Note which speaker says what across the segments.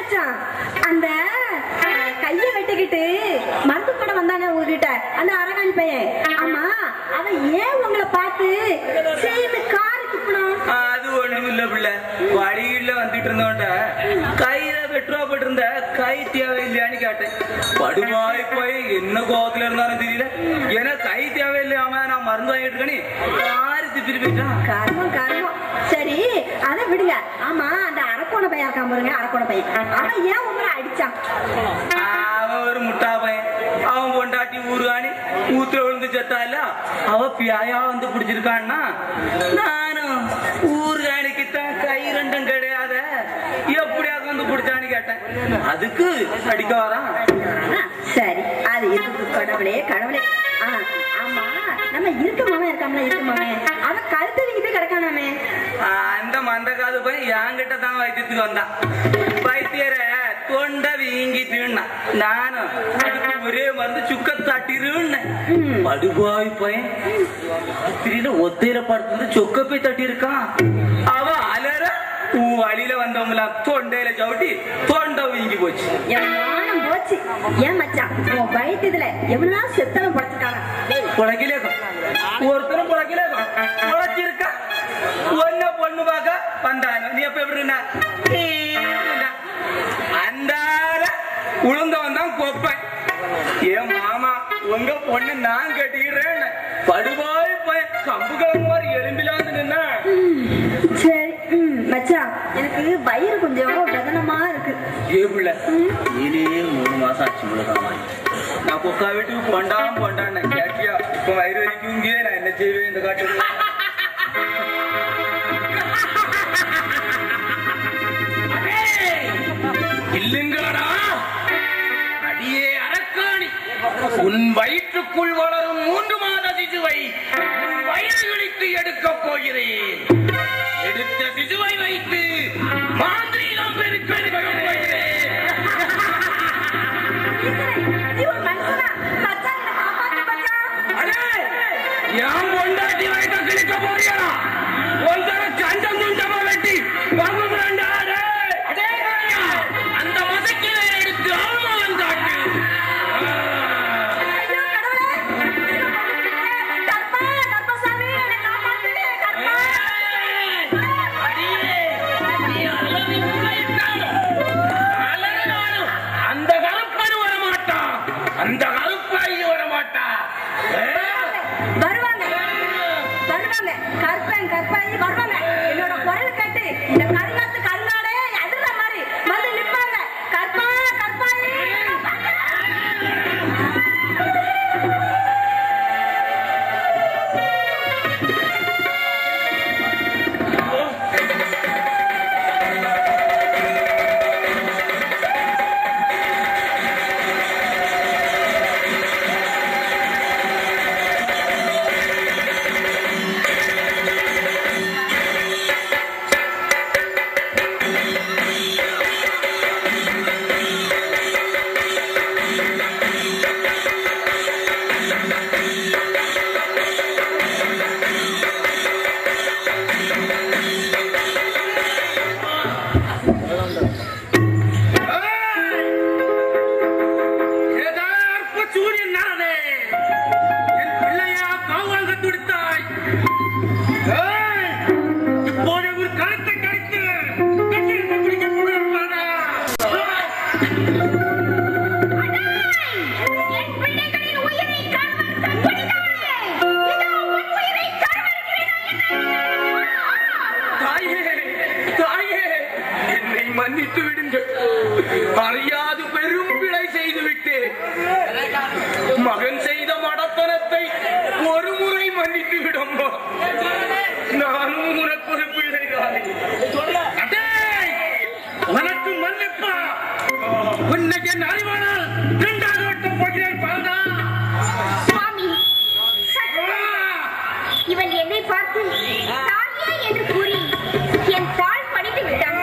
Speaker 1: மச்சான் அந்த கைய வெட்டிக்கிட்டு மருந்து கூட வந்தானே உங்ககிட்ட அந்த அரகாணி பையன். ஆமா அவன் ஏன் உங்களை பார்த்து சேர்ந்து காரு துப்பணும்?
Speaker 2: அது ஒண்ணும் இல்ல பிள்ளை. வழியில வந்துட்டு இருந்தோண்ட கையில பெட்ரோல் போட்டு இருந்த கை தேவையில்லையான்னு கேட்டேன். படுவாய் போய் என்ன கோவத்துல இருந்தாலும் தெரியல. ஏன்னா கை தேவையில்லையாம நான் மருந்து வாங்கிட்டு இருக்கேன்னு காரு திப்பிட்டு போயிட்டான்.
Speaker 1: கர்மம் கர்மம். சரி அதை விடுங்க. ஆமா அந்த அரக்கோண பையன் இருக்கான் பாருங்க, அரக்கோண பையன். அவன் ஏன் உங்களை அடிச்சான்?
Speaker 2: அவன் ஒரு முட்டா பையன். அவன் பொண்டாட்டி ஊருகானி ஊத்துல விழுந்து செத்தால அவ பியாயா வந்து பிடிச்சிருக்கான்னா நானும் ஊருகானிக்குத்தான் கை ரெண்டும் கிடையாத எப்படியாக வந்து பிடிச்சான்னு கேட்டேன். அதுக்கு அடிக்க வரான்.
Speaker 1: சரி அது இருக்கு. கடவுளே கடவுளே. ஆமா நம்ம இருக்க மாமன் இருக்காமல, இருக்க மாமன் அவன் கழுத்து வீங்கிட்டு கிடக்கானாமே.
Speaker 2: அந்த மந்தகாது போய் என்கிட்ட தான் வைத்தியத்துக்கு வந்தான். வைத்தியர தொண்டை வீங்கிட்டுன்னா நானும் அதுக்கு ஒரே மருந்து சுக்க தட்டிருன்னு படுபாய் பையன் ராத்திரியில ஒத்தையில படுத்து சொக்க போய் தட்டி இருக்கான். அவ அலற வழியில வந்தவங்கள தொண்டையில சவுட்டி தொண்டை வீங்கி போச்சு.
Speaker 1: என் போச்சு. ஏன் மச்சான் உன் வயிற்றுல எவ்வளவு நாள் செத்தனம் படுத்துட்டாங்க?
Speaker 2: புழைக்கிலேக்கும் ஒருத்தரும் புழைக்கிலேக்கும் புழைச்சிருக்கா. ஒன்ன பொண்ணு பார்க்க வந்தானு நீ எப்ப எப்படி அந்த உளுந்தவன் தான் கொப்பேன். ஏன் மாமா உங்க பொண்ணு நான் கட்டிக்கிறேன் படுபாய் போய் கம்புகள் மாதிரி எலும்பிலாந்து நின்ன.
Speaker 1: சரி மச்சான் எனக்கு வயிறு கொஞ்சம் பிரதனமா இருக்கு.
Speaker 2: ஏப்புல இனே 3 மாசம் ஆச்சு முழுக்காம நான் கொக்கா வீட்டுக்கு போண்டான்னு கேட்டியா. இப்ப வயிறு வரைக்கும் நான் என்ன செய்வேன் இந்த காட்டுக்கு? இல்லைங்கடா அடியே அரக்காணி, உன் வயிற்றுக்குள் வளரும் 3 மாத சிசுவை உன் வயிறு கிழித்து எடுக்கப் போகிறேன். எடுத்த சிசுவை வைத்து மாந்திரீகம் பெருக்கெடுக்க போகிறேன். என் பொண்டாட்டி வயிற்ற கிழிக்க போறியா? ஒன்றரை சண்டம் துண்டமா வெட்டி வாங்குறாண்டா. அந்த மதக்கில எடுத்து அவமானம் காட்டு. அந்த கருப்பன் வரமாட்டான், அந்த கருப்பாயி வரமாட்டான்.
Speaker 1: வருவாங்க வருவாங்க கற்பன் கற்பாயி வருவாங்க. என்னோட குரல் கேட்டு இந்த கருங்காத்து கருங்காடே அதிர்ற மாதிரி வந்து நிற்பாங்க. கற்பா கற்பாயி. மன்னித்து விடுங்கள். அறியாது பெரும் பிழை செய்து விட்டேன். மகன் செய்த மடத்தனத்தை ஒரு முறை மன்னித்து விடும்போ. நானும் உனக்கு ஒரு பிள்ளைதான். உனக்கு மன்னிப்பா. உன்னைக்கு என் அறிவானால் 2வது வட்டம் போகிறேன் பாருடா.
Speaker 3: சுவாமி இவன் என்னை பார்த்து தாயே என்று கூறி என் தாழ் பணிந்து விட்டான்.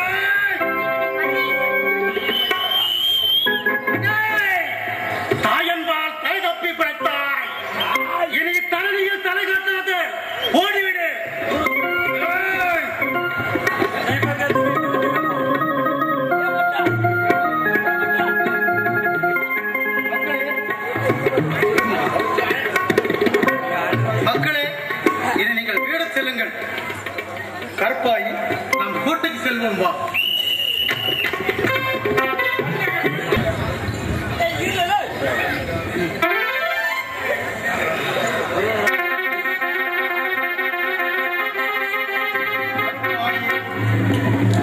Speaker 2: தாயன்பால் தலை தப்பி பிழைத்தாய். இனி தலையில் தலை கட்டுறது ஓடிவிடு.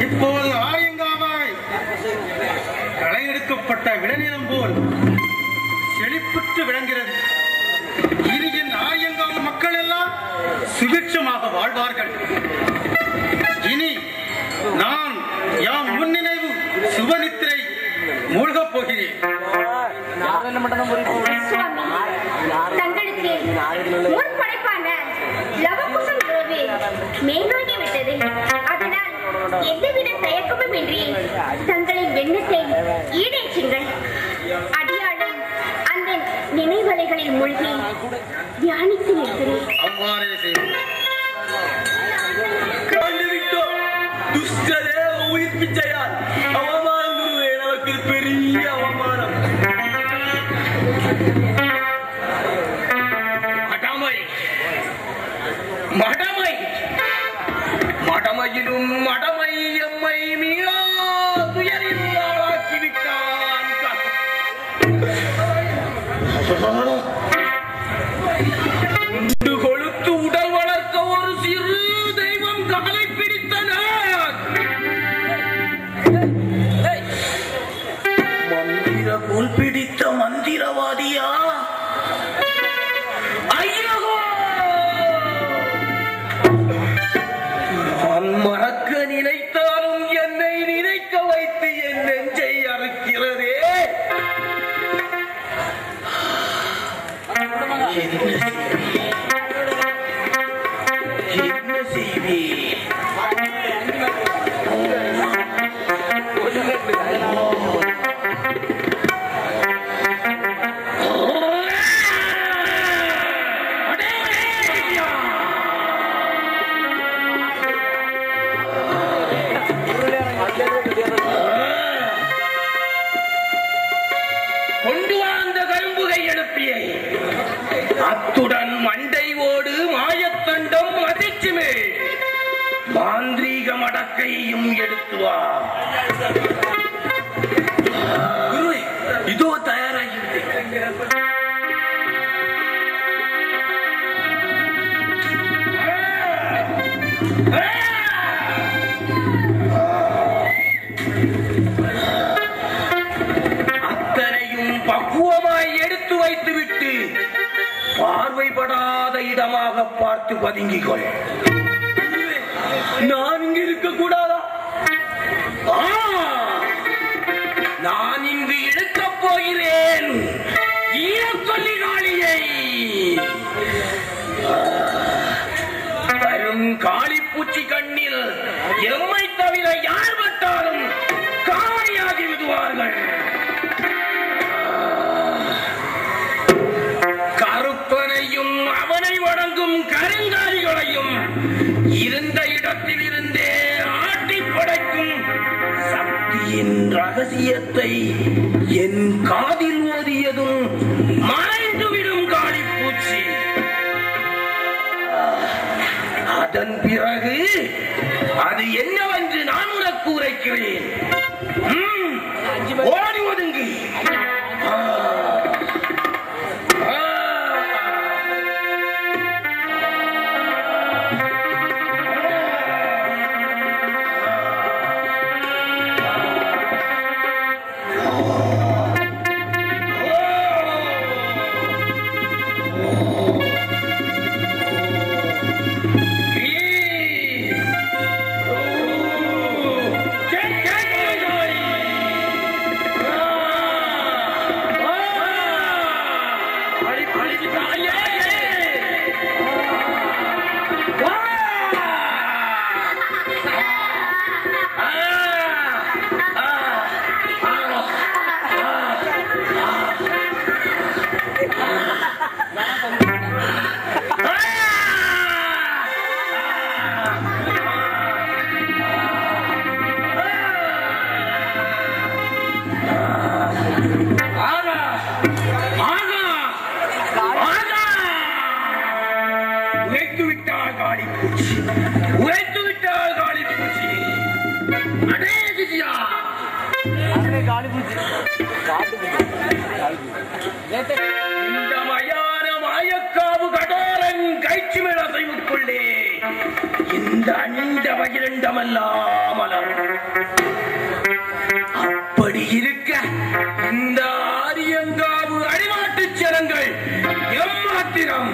Speaker 4: இப்போது ஆரியங்காவாய் களையெடுக்கப்பட்ட விளைநிலம் போல் செழிப்புற்று விளங்கிறது. இனியின் ஆரியங்காவு மக்கள் எல்லாம் சுபிட்சமாக வாழ்வார்கள். இனி நான் யாம் முன்னினைவு சுபநித்திரை மூழ்கப் போகிறேன்.
Speaker 3: தங்களுக்கு முற்படைப்பான லவகுசம் உறவு மேலோங்கி விட்டது. அதனால் எந்தவித தயக்கமும் இன்றி தங்களின் எண்ணத்தை ஈடேற்றுங்கள். அடியாளும் அந்த நினைவலைகளில் மூழ்கி தியானித்து நிற்கிறேன்.
Speaker 4: அவ்வாறே செய்வோம்.
Speaker 2: துஷ்டரே உயிர் பிச்சையால் அவமானம் குருவே, நமக்கு பெரிய அவமானம். மடமை மடமையிலும் மடமை எம்மை மீளா துயரில் ஆளாக்கிவிட்டான். கொழுத்து உடல் வளர்க்க ஒரு சிறு தெய்வம் காலை பிடித்தனர். மந்திர கோல் பிடித்த மந்திரவாதியா? நான் மறக்க நினைத்தாலும் என்னை நினைக்க வைத்து என் நெஞ்சை அறுக்கிறதே. என்ன செய்வேன்? கொண்டு வாழ்ந்த கரும்புகை எழுப்பியை அத்துடன் மண்டை ஓடு மாயத்தண்டம் அதிர்ச்சுமே மாந்திரீக மடக்கையும் எடுத்து வா. குருவே, இதோ தயாராகிவிட்டேன். அத்தனையும் பக்குவமாய் எடுத்து வைத்துவிட்டு பார்வைப்படாத இடமாக பார்த்து பதுங்கிக்கொள். நான் இங்கு இருக்க கூடாதா? நான் இங்கு இழுக்கப் போகிறேன் ஈரக்கொல்லி காளியை. வரும் காளிப்பூச்சி கண்ணில் எம்மை தவிர யார் பட்டாலும் காளியாகி விடுவார்கள். கருப்பனையும் அவனை வணங்கும் கருங்காலிகளையும் இருந்த இடத்தில் இருந்தே ஆட்டி படைக்கும் சக்தியின் ரகசியத்தை என் காதில் ஓதியதும் மறைந்துவிடும் காளிப்பூச்சி. அதன் பிறகு அது என்னவென்று நான் உனக்கு உரைக்கிறேன். ஓடி ஒதுங்கு. Hey! இந்த மயான மாயக்காவு கடோரன் கைச்சி மேலசைவுக்குள்ளே இந்த அண்ட பகிரண்டமல்லாம் அப்படி இருக்க இந்த ஆரியங்காவு அடிமாட்டு ஜனங்கள் எம்மாத்திரம்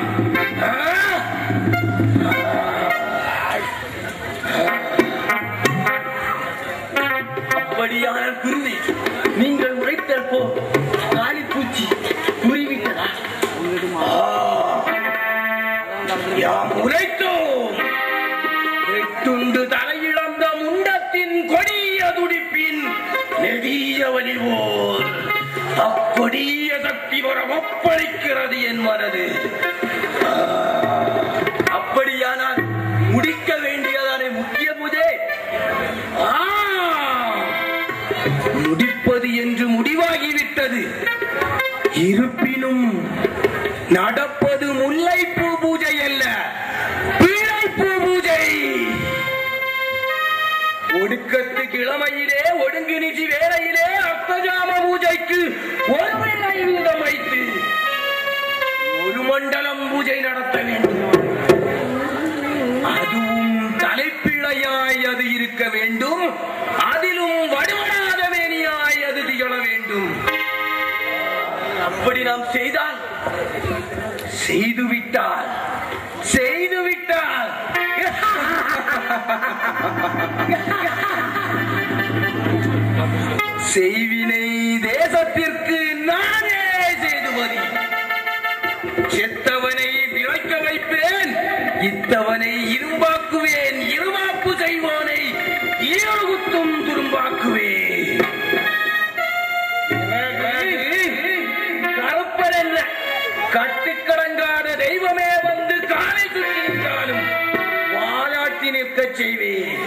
Speaker 2: அப்படியான குருவி நீங்கள் உரைத்தல் போ காளிப்பூச்சி கூறிவிட்டதா? யாம் உரைத்தோம். எட்டுண்டு தலையிழந்த முண்டத்தின் கொடிய துடிப்பின் நெடிய வலிவோர் அக்கொடிய சக்தி வர ஒப்பளிக்கிறது என் மனது. அப்படியானால் முடிக்க வேண்டியதானே முக்கிய பூஜை? முடிப்பது என்று முடிவாகிவிட்டது. இருப்பினும் நடப்பது முல்லைப்பூ பூஜை அல்ல, பீழைப்பூ பூஜை. ஒடுக்கத்து கிழமையிலே ஒடுங்கு நிதி வேளையிலே அர்த்தஜாம பூஜைக்கு ஒரு வேளை வீதம் வைத்து ஒரு மண்டலம் பூஜை நடத்த வேண்டும். அதுவும் தலைப்பிள்ளையாய் அது இருக்க வேண்டும். அதிலும் வடுவடாத மேனியாய் அது திகழ வேண்டும். அப்படி நாம் செய்தால் செய்துவிட்டால் செய்வினை தேசத்திற்கு நானே செய்துவதி. செத்தவனை விளைக்க வைப்பேன், இத்தவனை இரும்பாக்குவேன், இருமாப்பு செய்வோனை ஈரகுத்தும் துரும்பாக்குவேன். கருப்பதல்ல, கட்டுக்கடங்காத தெய்வமே வந்து காலை சுற்றினாலும் வாழாட்டி நிற்க செய்வேன்.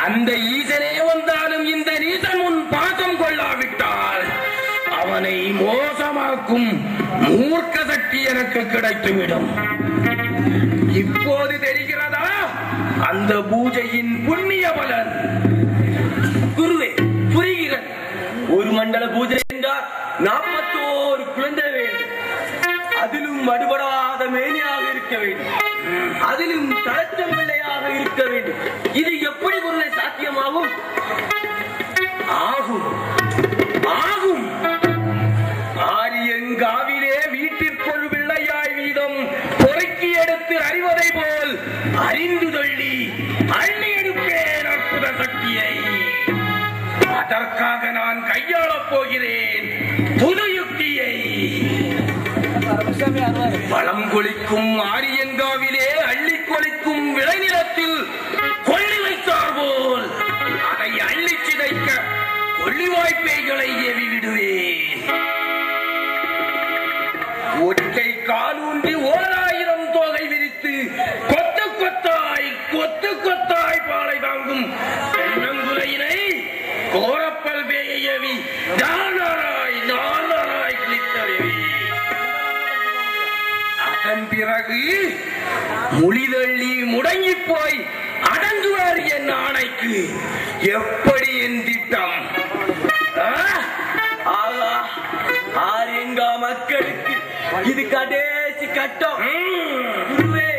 Speaker 2: அந்த ஈசனே வந்தாலும் இந்த நீசன் முன் பாசம் கொள்ளாவிட்டால் அவனை மோசமாக்கும் மூர்க்க சக்தி எனக்கு கிடைத்துவிடும். இப்போது தெரிகிறதா அந்த பூஜையின் புண்ணிய பலன்? குருவே, புரிகிறது. ஒரு மண்டல பூஜை என்றால் 41 குழந்தை வேண்டும். அதிலும் அடுபடாத மேனியாக இருக்க வேண்டும். அதிலும் தளச்சம் பிள்ளையாக இருக்க வேண்டும். இது எப்படி குருவே சாத்தியமாகும்? ஆகும் ஆகும். ஆரியங்காவிலே வீட்டிற்கொள் பிள்ளையாய் வீதம் பொறுக்கி எடுத்து அறிவதை போல் அறிந்து தள்ளி அள்ளி எடுப்பேன் அற்புத சக்தியை. அதற்காக நான் கையாளப் போகிறேன் புது யுக்தியை. வளம் கொளிக்கும் ஆரியங்காவிலே அள்ளி கொளிக்கும் விளைநிலத்தில் கொள்ளி வைத்தார் போல் அதை அள்ளி சிதைக்க கொள்ளிவாய்ப்பைகளை ஏவி விடுவேன். ஒற்றை காலூன்றி 1000 தொகை விரித்து கொத்து கொத்தாய் பாலை தாங்கும் தென்னங்குலையினை கோரப்பல் பேயவி நானாராய் கிளித்தறிவி. அதன் பிறகு மொழிதள்ளி முடங்கி போய் அடங்குவார் என் ஆணைக்கு. எப்படி என் திட்டம்? ஆரியங்கா மக்களுக்கு இது கடைசி கட்டம். குருவே,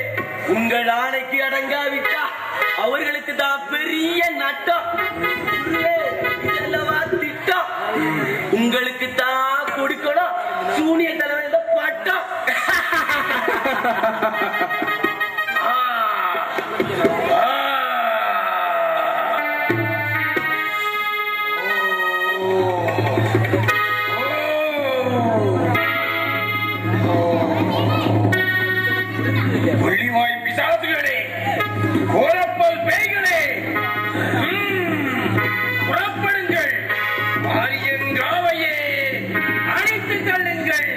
Speaker 2: உங்கள் ஆணைக்கு அடங்காவிட்டா அவர்களுக்கு தான் பெரிய நட்டம். குருவே, இதெல்லவா திட்டம்? உங்களுக்கு தான் கொடுக்கணும் சூனிய தலைவன் பட்டம். புள்ளிவாய் பிசாசுகளே, கோரப்பல் பேய்களே, புறப்படுங்கள். ஆரியங்காவையே அழைத்து தள்ளுங்கள்.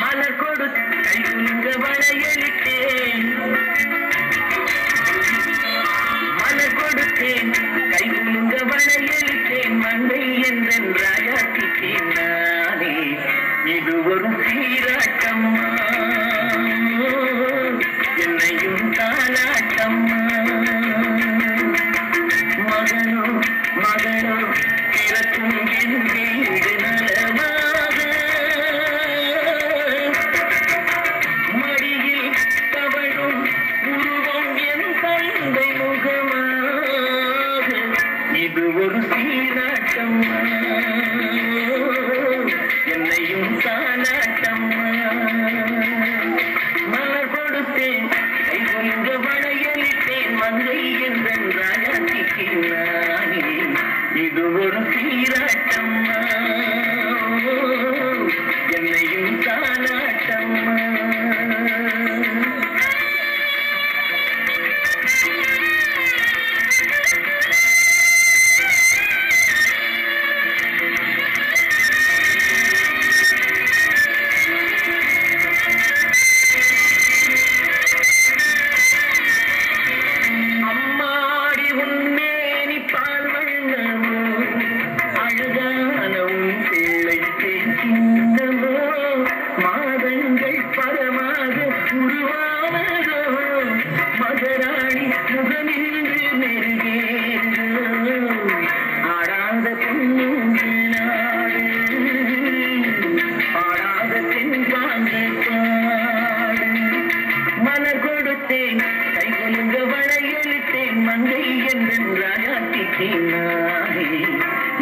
Speaker 2: மலர் கொடுத்து கை குலுங்க வளையலிட்டேன்.
Speaker 5: மங்கை எந்தன் ராஜாத்திக்கு நானே இது ஒரு சீராட்டம்மா என்னையும் தாலாட்டம்மா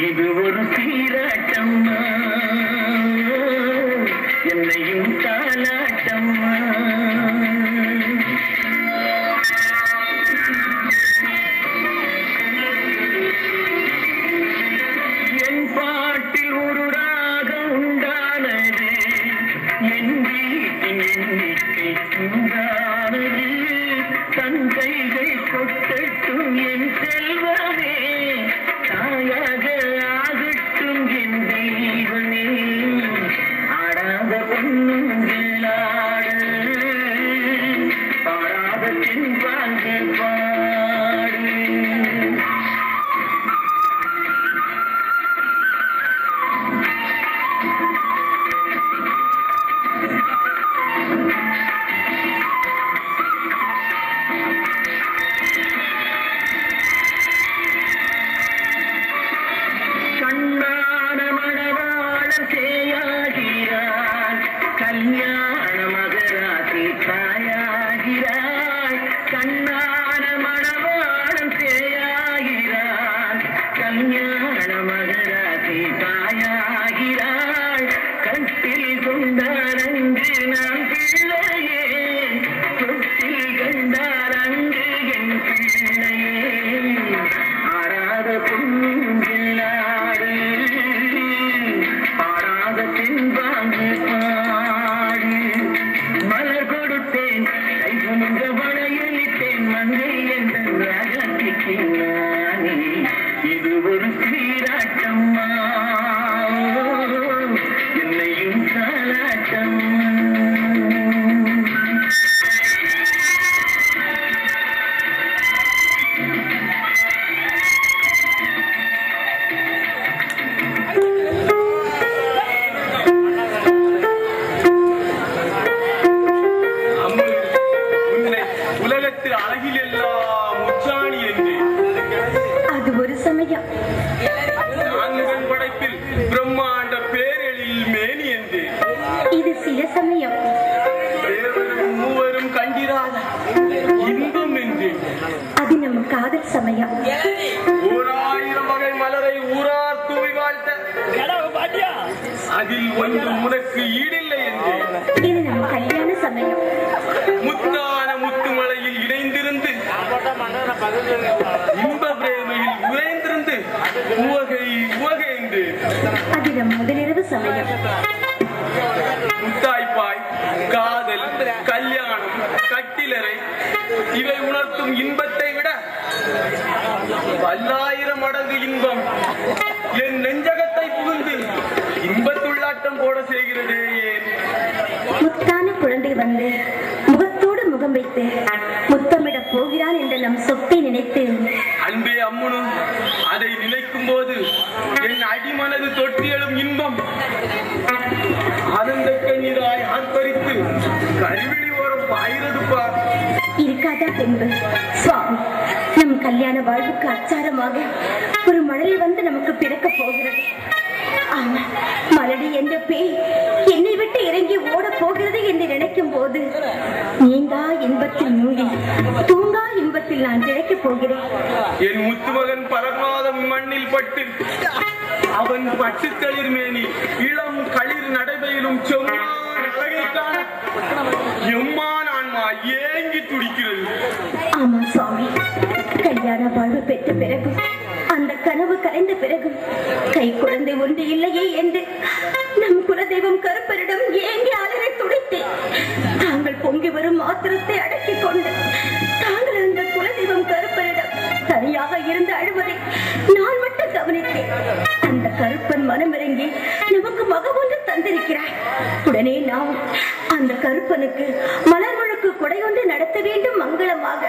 Speaker 5: இது ஒரு சீராட்டம்மா என்னையும் தாலாட்டம்மா என் பாட்டில் ஒரு ராகம் உண்டானது என் வீட்டின் எண்ணிக்கை உண்டானது தன் கைகள் கொட்டட்டும் என் செல்வமே தாயாக ஆகட்டும் என் தெய்வமே ஆடாத பொண்ணுங்களாடு பாடாத சென்றாங்க பாடு கல்யாண மகராசி தாயாகிறாய் கண்ணான மணவாளம் சேயாகிறாய் கல்யாண மகராசி தாயாகிறாய் கட்டில் கொண்டாரங்கு நான் பிள்ளையே தொட்டில் கண்டாரங்கு என் பிள்ளையே ஆடாத பொண்ணுங்களாடு பாடாத தென்பாங்கு மலர் கொடுத்தேன் கைகுங்க வளையலிட்டேன் மங்கை என்ற ராஜாத்திக்கு நானே இது ஒரு சீராட்டம்மா என்னையும் தாலாட்டம்மா
Speaker 2: படைப்பில் பிரம்மாண்ட பேரெழில் மேனி என்று
Speaker 1: இது சில சமயம்
Speaker 2: தேவரும் மூவரும் கண்டிராத இன்பம் என்று
Speaker 1: அது நம் காதல் சமயம்
Speaker 2: 1000 வகை மலரை ஊரார் தூவி வாழ்த்த அதில் ஒன்று உனக்கு ஈடில்லை என்று
Speaker 1: இது நம் கல்யாண சமயம்
Speaker 2: முத்தான முத்துமலையில் இணைந்திருந்து இன்ப பிரேமையில் உறைந்திருந்து உவகை உவகை என்று
Speaker 1: அது நம் முதலிரவு சமயம்
Speaker 2: முத்தாய்ப்பாய் காதல் கல்யாணம் கட்டிலறை இவை உணர்த்தும் இன்பத்தை விட 1000 மடங்கு இன்பம் என் நெஞ்சகத்தை புகுந்து இன்பத்துள்ளாட்டம் போட செய்கிறதே ஏன்
Speaker 1: முத்தான குழந்தை வந்து முகத்தோடு முகம் வைத்து முத்தமிட போகிறான் என்ற நம் சொத்தை நினைத்து
Speaker 2: அன்பே அம்முனும் அதை நினைக்கும் போது என் அடிமனது தொட்டி எழும் இன்பம் ஆனந்த கண்ணீராய் ஆர்ப்பரித்து கருவிழி ஓரம் பாயிரதுப்பா
Speaker 1: இருக்காதா பின்பு சுவாமி நம் கல்யாண வாழ்வுக்கு அச்சாரமாக ஒரு மழலை வந்து நமக்கு பிறக்க போகிறது. ஆமா, மலடி என்ற பேய் என்னை விட்டு இறங்கி ஓட போகிறது என்று நினைக்கும் போது நீங்கா இன்பத்தில் மூடி தூங்கா இன்பத்தில் நான் திளைக்கப் போகிறேன்.
Speaker 2: என் முத்துமகன் பரமாதம் மண்ணில் பட்டு அவன் பட்டுக்களிர் மேனி இளம் களிர் நடைபெயிலும் எம்மா நான்மா ஏங்கி துடிக்கிறது.
Speaker 1: ஆமா சுவாமி, கல்யாண வாழ்வு பெற்ற பிறகும் அந்த கனவு கலைந்த பிறகும் கை குழந்தை ஒன்று இல்லையே என்று நம் குலதெய்வம் கருப்பரிடம் ஏங்கி அலறி துடித்தேன். தாங்கள் பொங்கி வரும் ஆத்திரத்தை அடக்கிக் கொண்டு தாங்கள் அந்த குலதெய்வம் கருப்பரிடம் தனியாக இருந்து அழுவதை நான் மட்டும் கவனித்தேன். அந்த கருப்பன் மனமிறங்கி நமக்கு மகம் ஒன்று தந்திருக்கிறார். உடனே நாம் அந்த கருப்பனுக்கு மலர் முழுக்கு கொடை ஒன்று நடத்த வேண்டும் மங்களமாக.